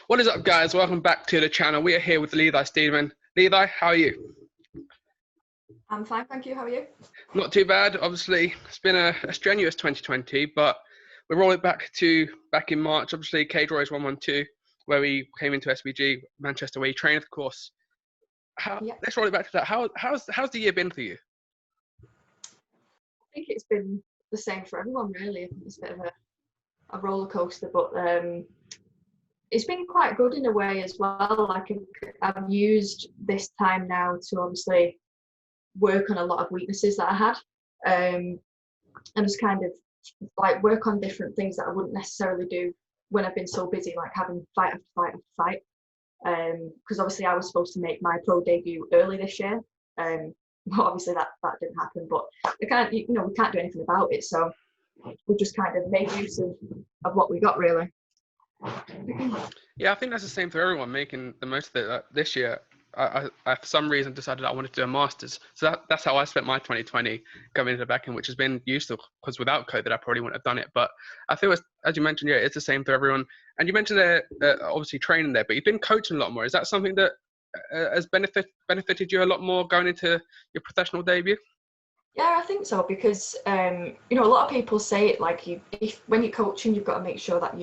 What is up, guys? Welcome back to the channel. We are here with Levi Steedman. Levi, how are you? I'm fine, thank you. How are you? Not too bad. Obviously, it's been a strenuous 2020, but we're rolling back in March. Obviously, Cage Royce 112, where we came into SBG, Manchester, where you trained, of course. Let's roll it back to that. How's the year been for you? I think it's been the same for everyone, really. I think it's a bit of a roller coaster, but it's been quite good in a way as well. Like I've used this time now to obviously work on a lot of weaknesses that I had, and just kind of like work on different things that I wouldn't necessarily do when I've been so busy, like having fight after fight after fight. Because obviously I was supposed to make my pro debut early this year, but obviously that didn't happen. But we can't do anything about it, so we just kind of made use of what we got, really. Yeah, I think that's the same for everyone, making the most of it. This year, I for some reason decided I wanted to do a master's, so that's how I spent my 2020 going into the back end, which has been useful because without COVID I probably wouldn't have done it. But I feel, as you mentioned, yeah, it's the same for everyone. And you mentioned obviously training there, but you've been coaching a lot more. Is that something that has benefited you a lot more going into your professional debut? Yeah, I think so, because a lot of people say it like when you're coaching, you've got to make sure that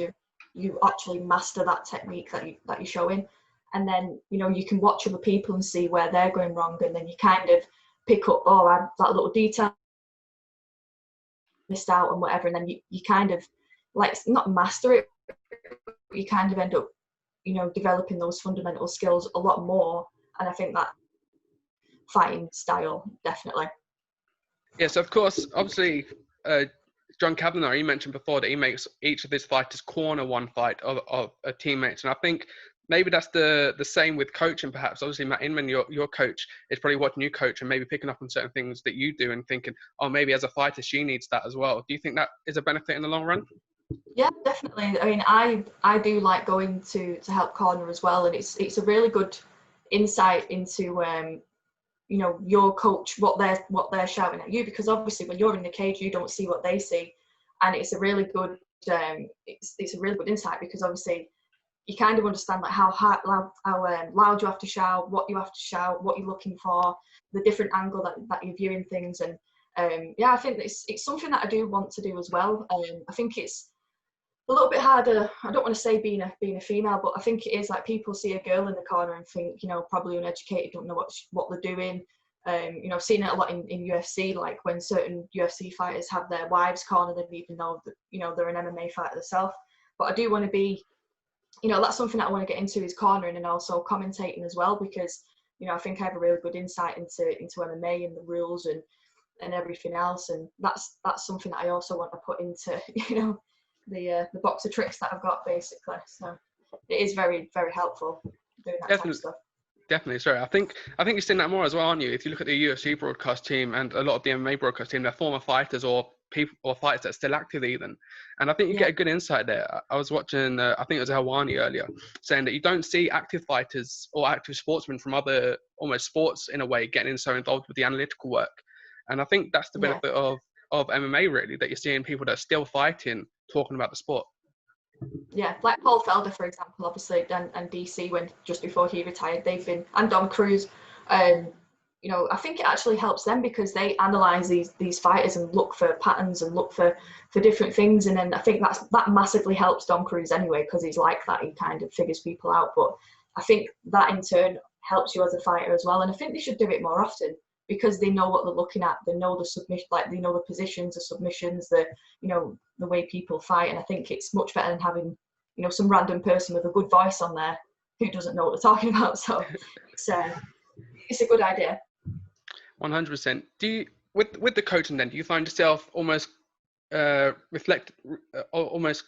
you actually master that technique that you're showing, and then you can watch other people and see where they're going wrong, and then you kind of pick up that little detail missed out and whatever, and then you kind of like not master it, but you kind of end up developing those fundamental skills a lot more. And I think that fighting style definitely. Yes, of course. Obviously, John Kavanagh, you mentioned before that he makes each of his fighters corner one fight of teammates, and I think maybe that's the same with coaching. Perhaps, obviously, Matt Inman, your coach, is probably watching you coach and maybe picking up on certain things that you do and thinking, oh, maybe as a fighter she needs that as well. Do you think that is a benefit in the long run? Yeah, definitely. I mean, I do like going to help corner as well, and it's a really good insight into your coach, what they're shouting at you, because obviously when you're in the cage you don't see what they see, and it's a really good it's a really good insight, because obviously you kind of understand like how loud you have to shout, what you have to shout, what you're looking for, the different angle that you're viewing things. And I think it's something that I do want to do as well. I think it's a little bit harder. I don't want to say being a female, but I think it is like people see a girl in the corner and think, probably uneducated, don't know what they're doing. I've seen it a lot in UFC, like when certain UFC fighters have their wives corner them, even though they're an MMA fighter themselves. But I do want to be, that's something that I want to get into, is cornering and also commentating as well, because I think I have a really good insight into MMA and the rules and everything else, and that's something that I also want to put into the box of tricks that I've got, basically. So it is very, very helpful doing that type of stuff. Definitely, sorry. I think you're seeing that more as well, aren't you? If you look at the UFC broadcast team and a lot of the MMA broadcast team, they're former fighters or people or fighters that are still active even. And I think you get a good insight there. I was watching, I think it was Helwani earlier, saying that you don't see active fighters or active sportsmen from other almost sports in a way getting so involved with the analytical work. And I think that's the benefit of MMA, really, that you're seeing people that are still fighting talking about the sport. Yeah, like Paul Felder, for example, obviously, and DC, when just before he retired, and Dom Cruz, I think it actually helps them, because they analyze these fighters and look for patterns and look for different things. And then I think that massively helps Dom Cruz anyway, because he's like that. He kind of figures people out. But I think that in turn helps you as a fighter as well. And I think they should do it more often, because they know what they're looking at. They know the submission, like they know the positions, the submissions, the way people fight. And I think it's much better than having some random person with a good voice on there who doesn't know what they're talking about. So it's a good idea. 100%. Do you, with the coaching then, do you find yourself almost almost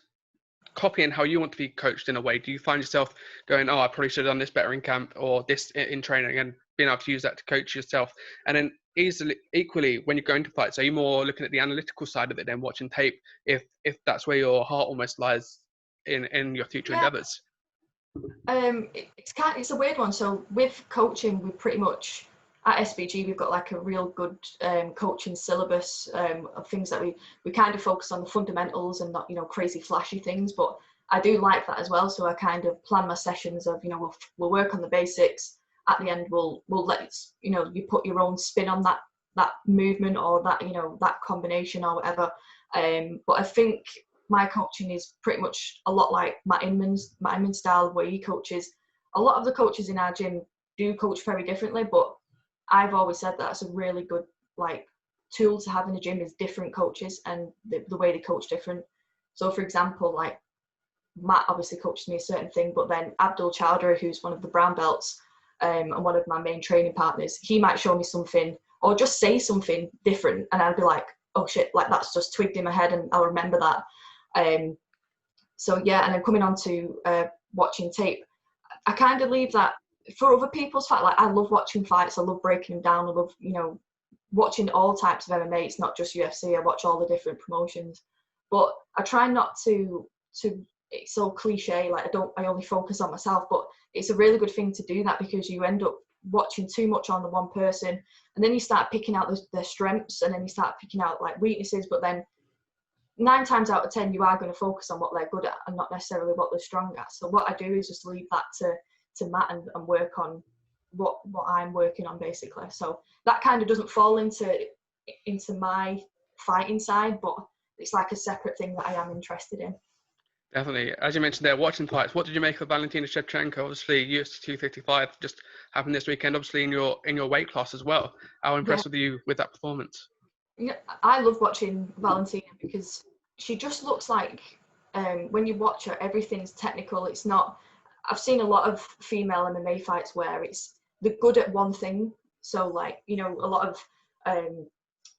copying how you want to be coached in a way? Do you find yourself going, oh, I probably should have done this better in camp or this in training, and being able to use that to coach yourself? And then equally, when you're going to fights, are you more looking at the analytical side of it then, watching tape, if that's where your heart almost lies in your future endeavors? It's a weird one. So with coaching, we pretty much at SBG we've got like a real good coaching syllabus of things that we kind of focus on the fundamentals and not crazy flashy things, but I do like that as well. So I kind of plan my sessions of, we'll work on the basics. At the end, we'll let, you put your own spin on that movement or that, that combination or whatever. But I think my coaching is pretty much a lot like Matt Inman's style, where he coaches. A lot of the coaches in our gym do coach very differently, but I've always said that's a really good tool to have in the gym is different coaches and the way they coach different. So for example, Matt obviously coaches me a certain thing, but then Abdul Chowdhury, who's one of the brown belts and one of my main training partners, he might show me something or just say something different, and I'd be like, oh shit, that's just twigged in my head and I'll remember that. So yeah, and then coming on to watching tape, I kind of leave that for other people's fight. I love watching fights, I love breaking them down, I love watching all types of MMA. It's not just UFC, I watch all the different promotions, but I try not to it's so cliche, I only focus on myself, but it's a really good thing to do that, because you end up watching too much on the one person, and then you start picking out their strengths, and then you start picking out weaknesses, but then 9 times out of 10 you are going to focus on what they're good at and not necessarily what they're strong at. So what I do is just leave that to Matt and work on what I'm working on, basically. So that kind of doesn't fall into my fighting side, but it's like a separate thing that I am interested in. Definitely. As you mentioned there, watching fights, what did you make of Valentina Shevchenko? Obviously, UFC 255 just happened this weekend, obviously in your weight class as well. How impressed were you with that performance? Yeah, I love watching Valentina because she just looks like, when you watch her, everything's technical. It's not, I've seen a lot of female MMA fights where they're good at one thing. So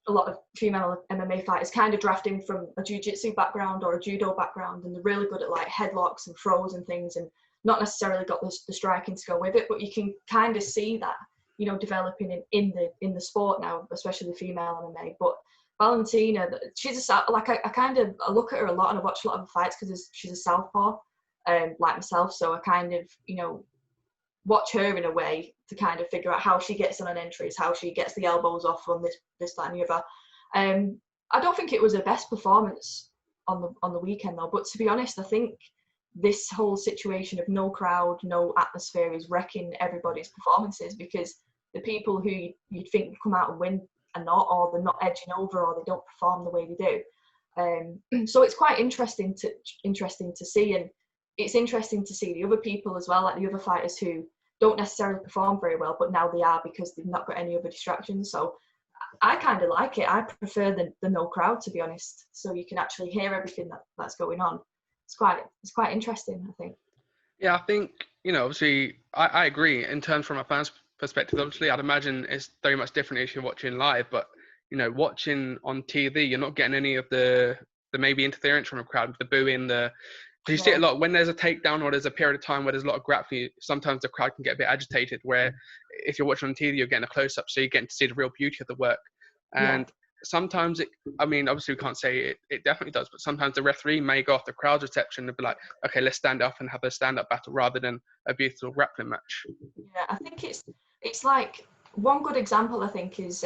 a lot of female MMA fighters kind of drafting from a jiu-jitsu background or a judo background, and they're really good at headlocks and throws and things, and not necessarily got the striking to go with it, but you can kind of see that developing in the sport now, especially the female MMA. But Valentina, she's I look at her a lot, and I watch a lot of her fights because she's a southpaw, like myself, so I kind of watch her in a way to kind of figure out how she gets on entries, how she gets the elbows off on this, that, and the other. I don't think it was her best performance on the weekend though. But to be honest, I think this whole situation of no crowd, no atmosphere is wrecking everybody's performances, because the people who you'd think would come out and win are not, or they're not edging over, or they don't perform the way they do. So it's quite interesting to see, and it's interesting to see the other people as well, like the other fighters who don't necessarily perform very well, but now they are because they've not got any other distractions. So I kind of like it. I prefer the no crowd, to be honest, so you can actually hear everything that's going on. It's quite interesting, I think. Yeah, I think, obviously I agree in terms from a fan's perspective. Obviously, I'd imagine it's very much different if you're watching live, but watching on TV, you're not getting any of the maybe interference from a crowd, the booing, because you see it a lot when there's a takedown or there's a period of time where there's a lot of grappling. Sometimes the crowd can get a bit agitated, where if you're watching on TV, you're getting a close-up, so you're getting to see the real beauty of the work. And sometimes obviously we can't say it definitely does, but sometimes the referee may go off the crowd's reception and be like, okay, let's stand up and have a stand-up battle rather than a beautiful grappling match. Yeah, I think it's like, one good example I think is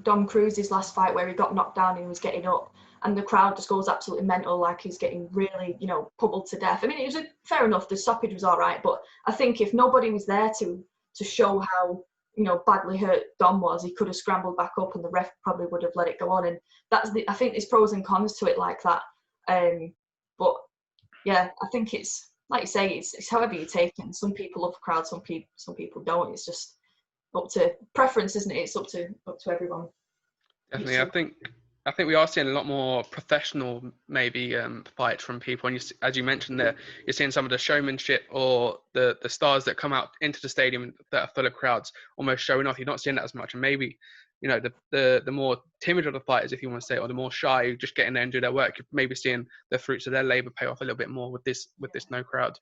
Dom Cruz's last fight, where he got knocked down and he was getting up, and the crowd just goes absolutely mental, like he's getting really, pummeled to death. I mean, it was fair enough, the stoppage was all right, but I think if nobody was there to show how, badly hurt Dom was, he could have scrambled back up and the ref probably would have let it go on. And I think there's pros and cons to it like that. But yeah, I think it's, like you say, it's however you take it. And some people love the crowd, some people don't. It's just up to preference, isn't it? It's up to everyone. Definitely. I think we are seeing a lot more professional maybe fights from people, and as you mentioned there, you're seeing some of the showmanship or the stars that come out into the stadium that are full of crowds almost showing off. You're not seeing that as much, and maybe the more timid of the fighters, if you want to say, or the more shy, just get in there and do their work, you're maybe seeing the fruits of their labor pay off a little bit more with this no crowd.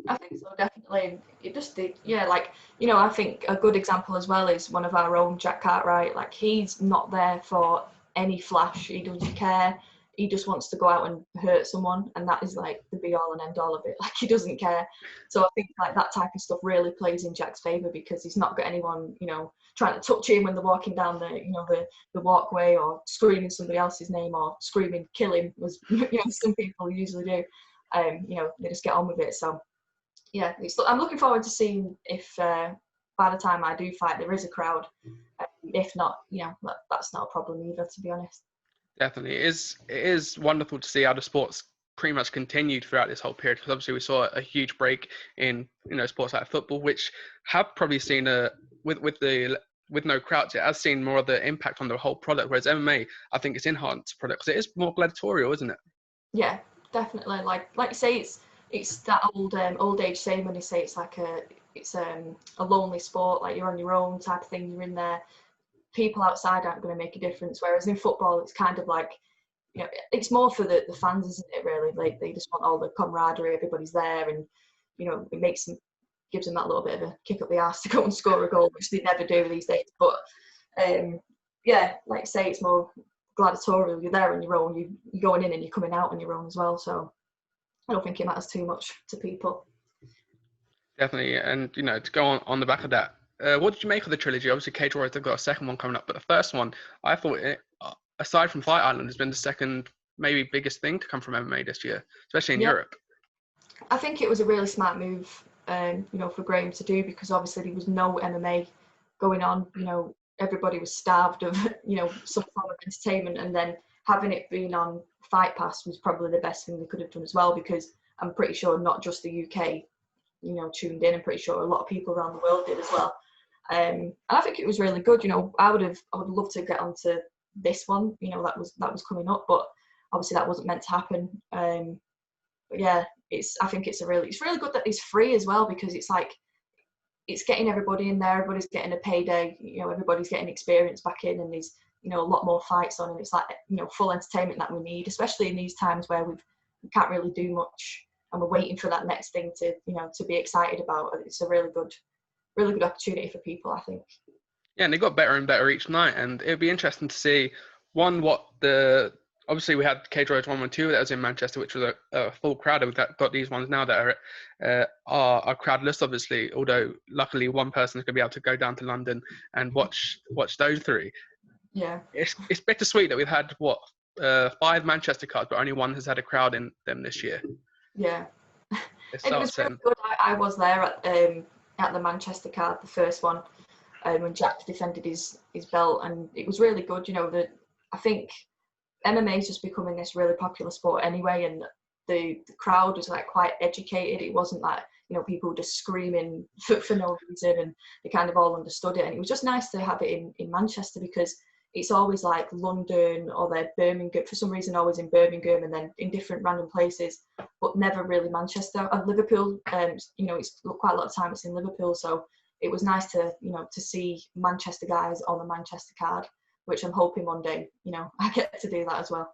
I think so, definitely. It just did, yeah. I think a good example as well is one of our own, Jack Cartwright. He's not there for any flash. He doesn't care. He just wants to go out and hurt someone, and that is the be all and end all of it. He doesn't care. So I think that type of stuff really plays in Jack's favour, because he's not got anyone trying to touch him when they're walking down the walkway, or screaming somebody else's name, or screaming kill him, as some people usually do. You know, they just get on with it. So yeah, I'm looking forward to seeing if by the time I do fight there is a crowd. If not, you know, that's not a problem either, to be honest. Definitely, it is wonderful to see how the sports pretty much continued throughout this whole period, because obviously we saw a huge break in, you know, sports like football, which have probably seen with no crowds, it has seen more of the impact on the whole product. Whereas MMA, I think it's enhanced product because it is more gladiatorial, isn't it? Yeah, definitely. Like you say, it's that old age saying when they say it's like a lonely sport, like you're on your own type of thing. You're in there. People outside aren't going to make a difference. Whereas in football, it's kind of like, you know, it's more for the fans, isn't it? Really, like they just want all the camaraderie. Everybody's there, and you know, gives them that little bit of a kick up the arse to go and score a goal, which they never do these days. But yeah, like I say, it's more gladiatorial. You're there on your own. You're going in and you're coming out on your own as well. So I don't think it matters too much to people. Definitely, and you know, to go on the back of that, what did you make of the trilogy? Obviously, Cage Warriors have got a second one coming up, but the first one, I thought, aside from Fight Island, has been the second maybe biggest thing to come from MMA this year, especially in Europe. I think it was a really smart move, you know, for Graham to do, because obviously there was no MMA going on. You know, everybody was starved of, you know, some form of entertainment, and then having it being on Fight Pass was probably the best thing they could have done as well, because I'm pretty sure not just the UK, you know, tuned in. I'm pretty sure a lot of people around the world did as well. And I think it was really good. You know, I would love to get onto this one. You know, that was coming up, but obviously that wasn't meant to happen. But yeah, I think it's really good that it's free as well, because it's like it's getting everybody in there. Everybody's getting a payday. You know, everybody's getting experience back in, and there's, you know, a lot more fights on, and it's like, you know, full entertainment that we need, especially in these times where we can't really do much, and we're waiting for that next thing to, you know, to be excited about. It's a really good opportunity for people, I think. Yeah, and they got better and better each night, and it'd be interesting to see obviously we had Cage Warriors 1 and 2 that was in Manchester, which was a full crowd. We've got these ones now that are crowdless, obviously, although luckily one person is going to be able to go down to London and watch those three. Yeah. It's bittersweet that we've had 5 Manchester cards, but only one has had a crowd in them this year. Yeah. It was really good. I was there at the Manchester card, the first one, when Jack defended his belt, and it was really good. You know, I think MMA is just becoming this really popular sport anyway, and the crowd was like quite educated. It wasn't like, you know, people just screaming for no reason, and they kind of all understood it. And it was just nice to have it in Manchester, because it's always like London or they're Birmingham, for some reason always in Birmingham, and then in different random places, but never really Manchester. And Liverpool, you know, it's quite a lot of time it's in Liverpool, so it was nice to, you know, to see Manchester guys on the Manchester card, which I'm hoping one day, you know, I get to do that as well.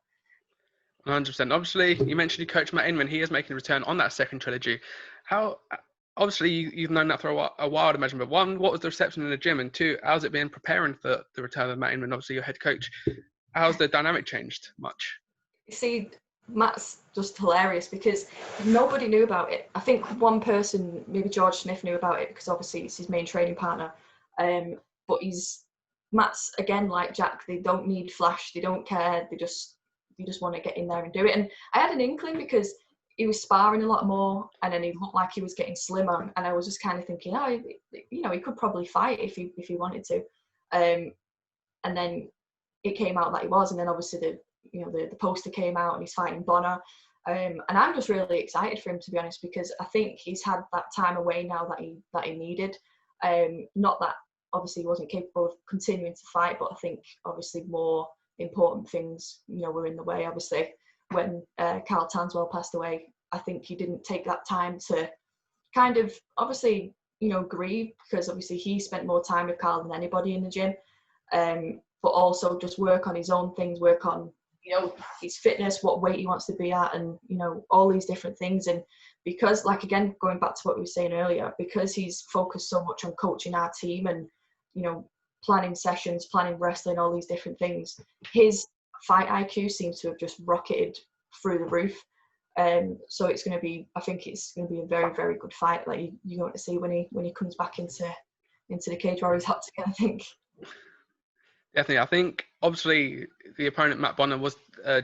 100%. Obviously, you mentioned your coach Matt Inman. He is making a return on that second trilogy. Obviously, you've known that for a while, I'd imagine. But one, what was the reception in the gym? And two, how's it been preparing for the return of Matt Inman, obviously your head coach? How's the dynamic changed much? See, Matt's just hilarious, because nobody knew about it. I think one person, maybe George Smith, knew about it, because obviously it's his main training partner. But Matt's, again, like Jack, they don't need flash, they don't care, they just want to get in there and do it. And I had an inkling, because he was sparring a lot more, and then he looked like he was getting slimmer, and I was just kind of thinking, you know, he could probably fight if he wanted to. And then it came out that he was, and then obviously the poster came out and he's fighting Bonner. And I'm just really excited for him, to be honest, because I think he's had that time away now that he needed. Not that obviously he wasn't capable of continuing to fight, but I think obviously more important things, you know, were in the way. Obviously, when Carl Tanswell passed away, I think he didn't take that time to kind of obviously, you know, grieve, because obviously he spent more time with Carl than anybody in the gym, but also just work on his own things, work on, you know, his fitness, what weight he wants to be at, and, you know, all these different things. And because, like, again, going back to what we were saying earlier, because he's focused so much on coaching our team and, you know, planning sessions, planning wrestling, all these different things, his fight IQ seems to have just rocketed through the roof. So it's going to be, I think it's going to be a very, very good fight that you're going to see when he comes back into the Cage Warriors hut again, I think. Definitely. I think obviously the opponent Matt Bonner was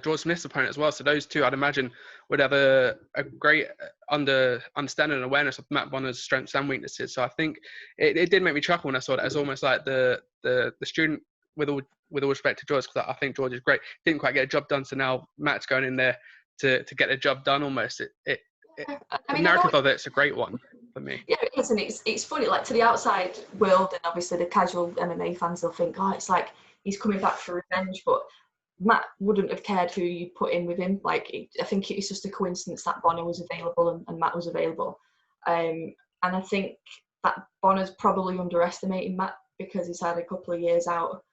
George Smith's opponent as well. So those two, I'd imagine, would have a great understanding and awareness of Matt Bonner's strengths and weaknesses. So I think it did make me chuckle when I saw that. It's almost like the student, with all respect to George, because I think George is great, didn't quite get a job done. So now Matt's going in there to get the job done almost. The narrative of it's a great one for me. Yeah, it is, and it's funny, like, to the outside world, and obviously the casual MMA fans, they'll think, oh, it's like he's coming back for revenge, but Matt wouldn't have cared who you put in with him. Like, I think it's just a coincidence that Bonner was available and Matt was available. And I think that Bonner's probably underestimating Matt because he's had a couple of years out.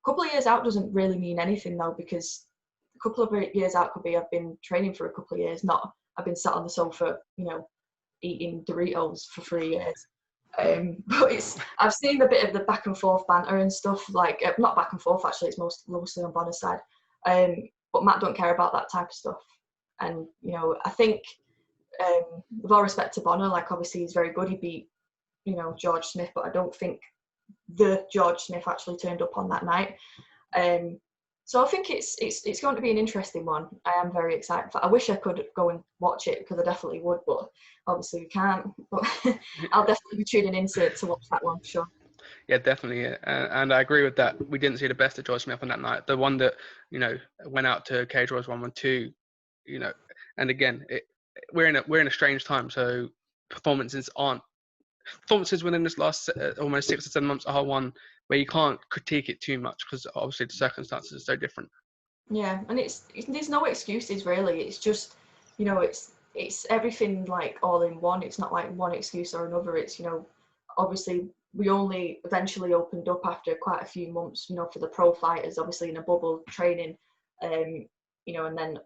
A couple of years out doesn't really mean anything, though, because a couple of years out could be I've been training for a couple of years, not I've been sat on the sofa, eating Doritos for 3 years. But I've seen a bit of the back and forth banter and stuff, like, not back and forth actually, it's mostly on Bonner's side. But Matt don't care about that type of stuff. And, I think, with all respect to Bonner, like, obviously he's very good. He beat, George Smith, but I don't think the George Smith actually turned up on that night. So I think it's going to be an interesting one. I am very excited. I wish I could go and watch it because I definitely would, but obviously we can't. But I'll definitely be tuning in to watch that one for sure. Yeah, definitely. And I agree with that. We didn't see the best of George Smith on that night. The one that, went out to Cage Warriors 112, and again, we're in a strange time. So performances within this last almost 6 or 7 months are one where you can't critique it too much because obviously the circumstances are so different. Yeah, and there's no excuses really. It's just, it's everything like all in one. It's not like one excuse or another. It's, obviously we only eventually opened up after quite a few months, for the pro fighters, obviously in a bubble training, and then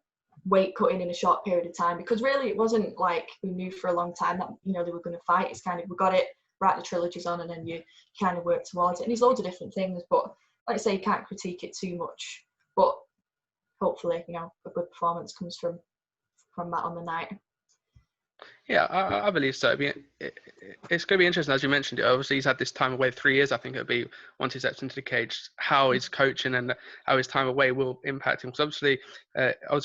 weight cutting in a short period of time, because really it wasn't like we knew for a long time that they were going to fight. It's kind of, we got it right, the trilogy's on, and then you kind of work towards it, and there's loads of different things, but like I say, you can't critique it too much, but hopefully a good performance comes from Matt on the night. Yeah, I believe so. It's going to be interesting, as you mentioned. Obviously, he's had this time away, 3 years. I think it'll be once he steps into the cage, how his coaching and how his time away will impact him. Because obviously,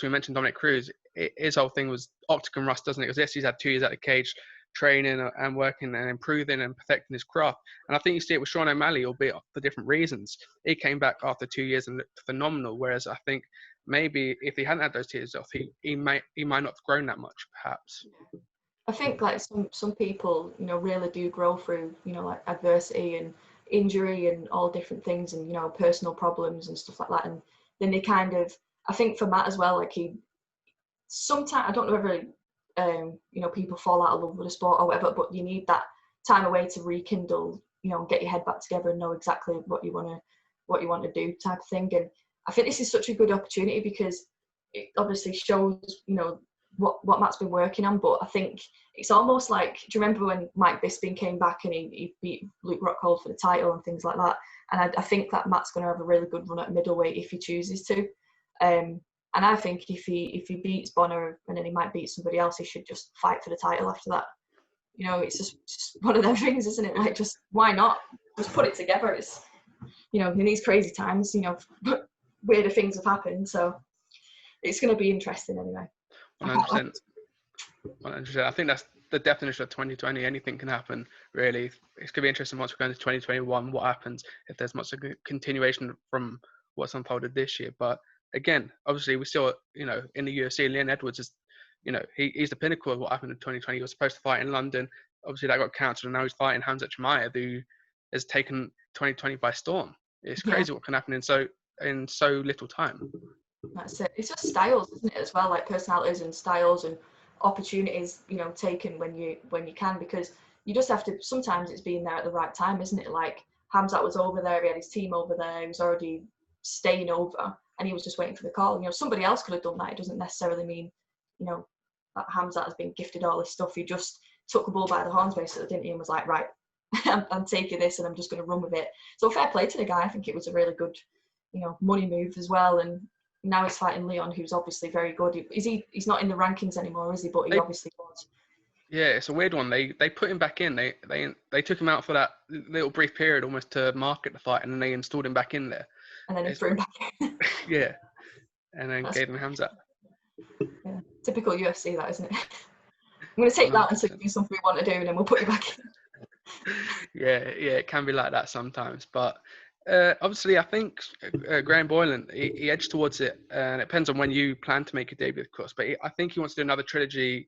we mentioned Dominic Cruz. His whole thing was octagon rust, doesn't it? Because yes, he's had 2 years at the cage, training and working and improving and perfecting his craft. And I think you see it with Sean O'Malley, albeit for different reasons. He came back after 2 years and looked phenomenal. Whereas I think maybe if he hadn't had those 2 years off, he might not have grown that much, perhaps. I think like some people, really do grow through, like adversity and injury and all different things, and personal problems and stuff like that. And then they kind of, I think for Matt as well, like sometimes, I don't know whether people fall out of love with the sport or whatever, but you need that time away to rekindle, get your head back together and know exactly what you want to do, type of thing. And I think this is such a good opportunity because it obviously shows, what Matt's been working on. But I think it's almost like, do you remember when Mike Bisping came back and he beat Luke Rockhold for the title and things like that? And I think that Matt's going to have a really good run at middleweight if he chooses to. And I think if he beats Bonner and then he might beat somebody else, he should just fight for the title after that. It's just one of them things, isn't it? Like, just why not? Just put it together. It's, in these crazy times, weirder things have happened. So it's going to be interesting anyway. 100%. I think that's the definition of 2020. Anything can happen, really. It's going to be interesting once we go into 2021, what happens, if there's much of a continuation from what's unfolded this year. But again, obviously, we still, in the UFC, Leon Edwards is, he's the pinnacle of what happened in 2020. He was supposed to fight in London. Obviously, that got cancelled, and now he's fighting Khamzat Chimaev, who has taken 2020 by storm. It's crazy what can happen in so little time. That's it. It's just styles, isn't it, as well? Like personalities and styles and opportunities, taken when you can, because you just have to. Sometimes it's being there at the right time, isn't it? Like Khamzat was over there, he had his team over there, he was already staying over, and he was just waiting for the call. Somebody else could have done that. It doesn't necessarily mean, that Khamzat has been gifted all this stuff. He just took the bull by the horns, basically, didn't he? And was like, right, I'm taking this and I'm just going to run with it. So fair play to the guy. I think it was a really good, money move as well. And now he's fighting Leon, who's obviously very good. He's not in the rankings anymore, is he? But he obviously was. Yeah, it's a weird one. They put him back in. They took him out for that little brief period almost to market the fight, and then they installed him back in there. And then he threw him back in. Yeah, and then That's gave him hands up. yeah. Typical UFC, that, isn't it? I'm going to take that 100%. until you do something we want to do, and then we'll put you back in. Yeah, it can be like that sometimes. But obviously, I think Graham Boylan, he edged towards it, and it depends on when you plan to make your debut, of course. But I think he wants to do another trilogy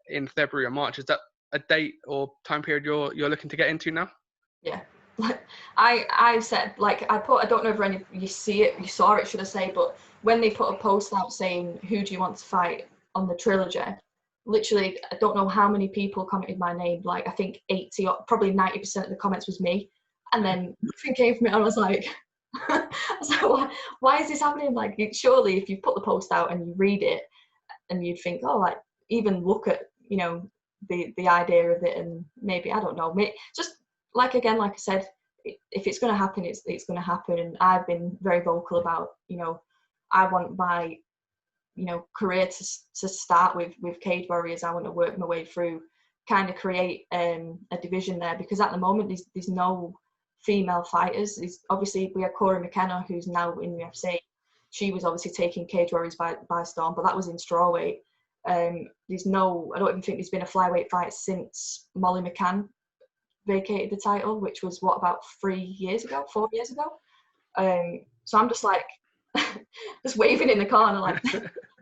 in February or March. Is that a date or time period you're looking to get into now? Yeah, like I said, like I don't know if any you saw it, should I say? But when they put a post out saying who do you want to fight on the trilogy, literally I don't know how many people commented my name. Like I think 80 or probably 90% of the comments was me, and then nothing came from it. And I was like, why is this happening? Like surely if you put the post out and you read it, and you'd think, oh, like even look at the idea of it, and maybe I don't know, just like I said, if it's going to happen, it's going to happen. And I've been very vocal about, I want my, career to start with Cage Warriors. I want to work my way through, kind of create a division there, because at the moment there's no female fighters. Obviously we had Corey McKenna, who's now in the UFC. She was obviously taking Cage Warriors by storm, but that was in strawweight. I don't even think there's been a flyweight fight since Molly McCann vacated the title, which was about 4 years ago. So I'm just like just waving in the corner like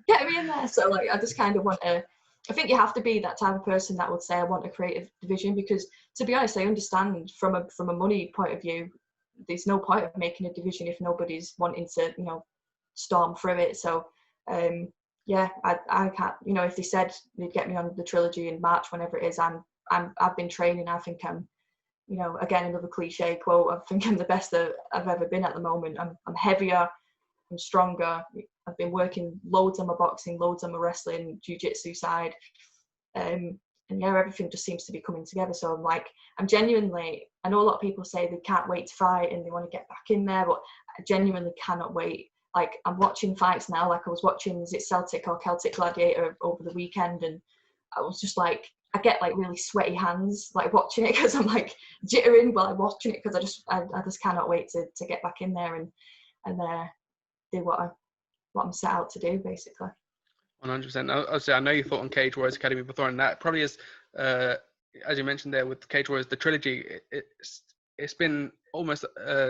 get me in there. So like I just kind of want to, I think you have to be that type of person that would say I want a creative division, because to be honest I understand from a money point of view there's no point of making a division if nobody's wanting to storm through it. So yeah, I can't, if they said they'd get me on the trilogy in March, whenever it is, I've been training. I think I'm, again, another cliche quote, I think I'm the best that I've ever been at the moment. I'm heavier, I'm stronger. I've been working loads on my boxing, loads on my wrestling, jiu-jitsu side. And yeah, everything just seems to be coming together. So I'm genuinely, I know a lot of people say they can't wait to fight and they want to get back in there, but I genuinely cannot wait. Like I'm watching fights now, like I was watching, is it Celtic or Celtic Gladiator over the weekend, and I was just like, I get like really sweaty hands like watching it, because I'm like jittering while I'm watching it, because I just cannot wait to get back in there and do what I'm set out to do, basically. 100%. Obviously, I know you fought on Cage Warriors Academy before, and that probably is, as you mentioned there with Cage Warriors, the trilogy. It's been almost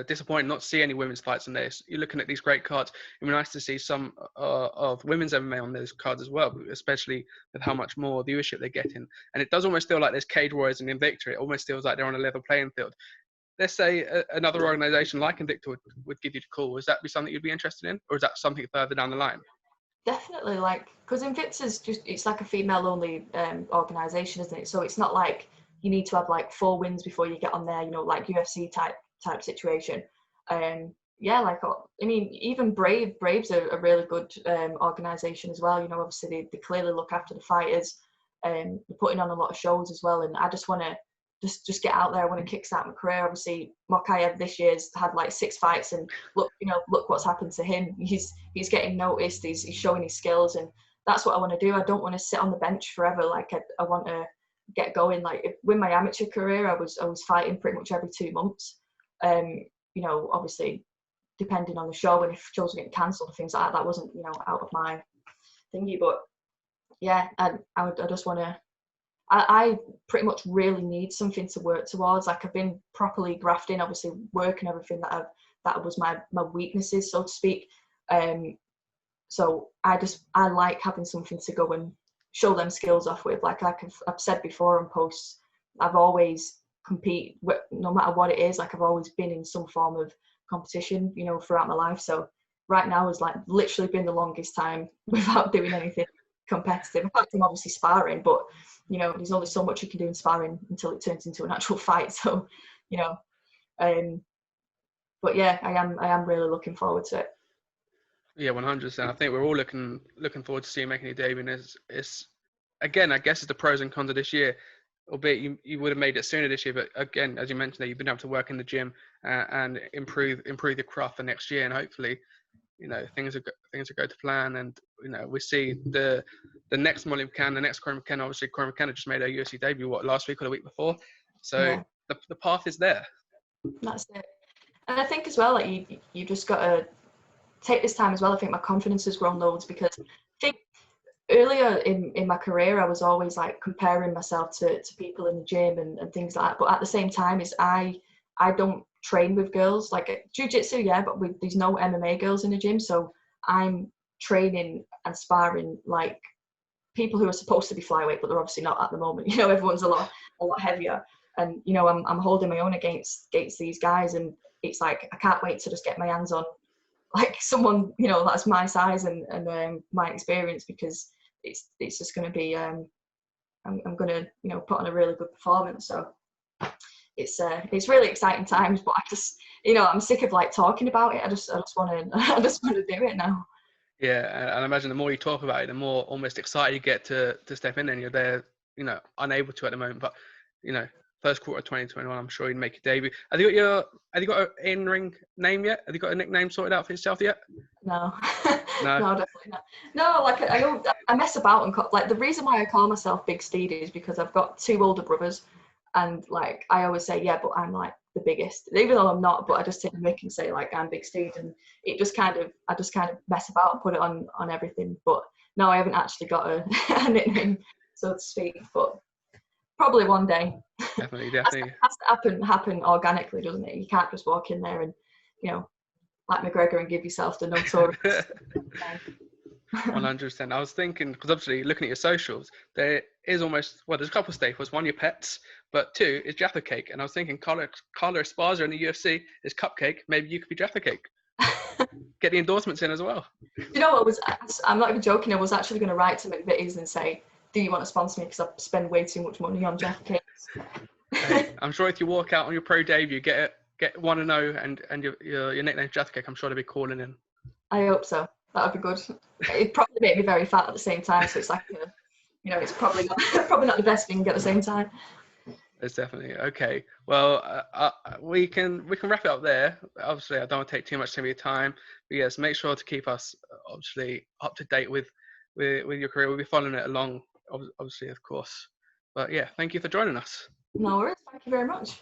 disappointing not to see any women's fights on this. You're looking at these great cards. It'd be nice to see some of women's MMA on those cards as well, especially with how much more viewership they're getting. And it does almost feel like there's Cage Warriors and Invicta. It almost feels like they're on a level playing field. Let's say another organisation like Invicta would give you the call. Would that be something you'd be interested in, or is that something further down the line? Definitely, because Invicta's it's like a female-only organisation, isn't it? So it's not like you need to have like 4 wins before you get on there, like UFC type situation. Yeah, I mean, even Brave's a really good organisation as well. Obviously they clearly look after the fighters. They're putting on a lot of shows as well, and I just want to just get out there. I want to kickstart my career. Obviously, Mokaev this year's had like 6 fights, and look what's happened to him. He's getting noticed. He's showing his skills, and that's what I want to do. I don't want to sit on the bench forever. Like I want to get going. Like with my amateur career, I was fighting pretty much every 2 months. Obviously depending on the show, and if shows were getting cancelled and things like that, that wasn't out of my thingy. But yeah, I just want to. I pretty much really need something to work towards. Like I've been properly grafting, obviously work and everything that was my weaknesses, so to speak. So I like having something to go and show them skills off with. Like I've said before on posts, I've always compete, no matter what it is. Like I've always been in some form of competition, throughout my life. So right now has like literally been the longest time without doing anything competitive. Apart from obviously sparring, but there's only so much you can do in sparring until it turns into an actual fight. So but yeah, I am really looking forward to it. Yeah, 100%. I think we're all looking forward to seeing making your debut. And it's again, I guess it's the pros and cons of this year. Albeit you would have made it sooner this year, but again, as you mentioned, that you've been able to work in the gym and improve your craft for next year, and hopefully things are going to plan, and we see the next Molly McCann, the next Corey McKenna. Obviously, Corey McKenna just made her UFC debut last week or the week before, so the path is there. That's it. And I think as well, like you just got to take this time as well. I think my confidence has grown loads, because I think earlier in my career I was always like comparing myself to people in the gym and things like that. But at the same time, I don't train with girls. Like jiu-jitsu, but there's no MMA girls in the gym, so I'm training and sparring like people who are supposed to be flyweight, but they're obviously not at the moment. Everyone's a lot heavier, and I'm holding my own against these guys, and it's like I can't wait to just get my hands on like someone that's my size and my experience, because it's just going to be I'm going to put on a really good performance. So it's really exciting times, but I just I'm sick of like talking about it. I just want to do it now. Yeah, and I imagine the more you talk about it, the more almost excited you get to step in, and you're there, unable to at the moment. But first quarter of 2021, I'm sure you'd make your debut. Have you got an in-ring name yet? Have you got a nickname sorted out for yourself yet? No, no, definitely not. No, like I mess about and like the reason why I call myself Big Steed is because I've got 2 older brothers, and like I always say, but I'm like the biggest, even though I'm not. But I just take the mick and say like I'm Big Steed, and I just kind of mess about and put it on everything. But no, I haven't actually got a nickname, so to speak. But probably one day. Definitely. It has to happen organically, doesn't it? You can't just walk in there and like McGregor and give yourself the notorious. 100%. I was thinking, because obviously looking at your socials, there is almost, there's a couple of staples. One, your pets, but 2 is Jaffa Cake. And I was thinking, Carla Esparza in the UFC is Cupcake. Maybe you could be Jaffa Cake. Get the endorsements in as well. I'm not even joking. I was actually going to write to McVitie's and say, do you want to sponsor me? Because I spend way too much money on Jaffa Cakes. Hey, I'm sure if you walk out on your pro debut, get 1-0 and your nickname's Jaffa Cake, I'm sure they'll be calling in. I hope so. That would be good. It'd probably make me very fat at the same time, so it's like it's probably not the best thing at the same time. It's definitely okay. Well, we can wrap it up there. Obviously, I don't want to take too much of your time, but yes, make sure to keep us obviously up to date with your career. We'll be following it along, obviously, of course. But yeah, thank you for joining us. No worries. Thank you very much.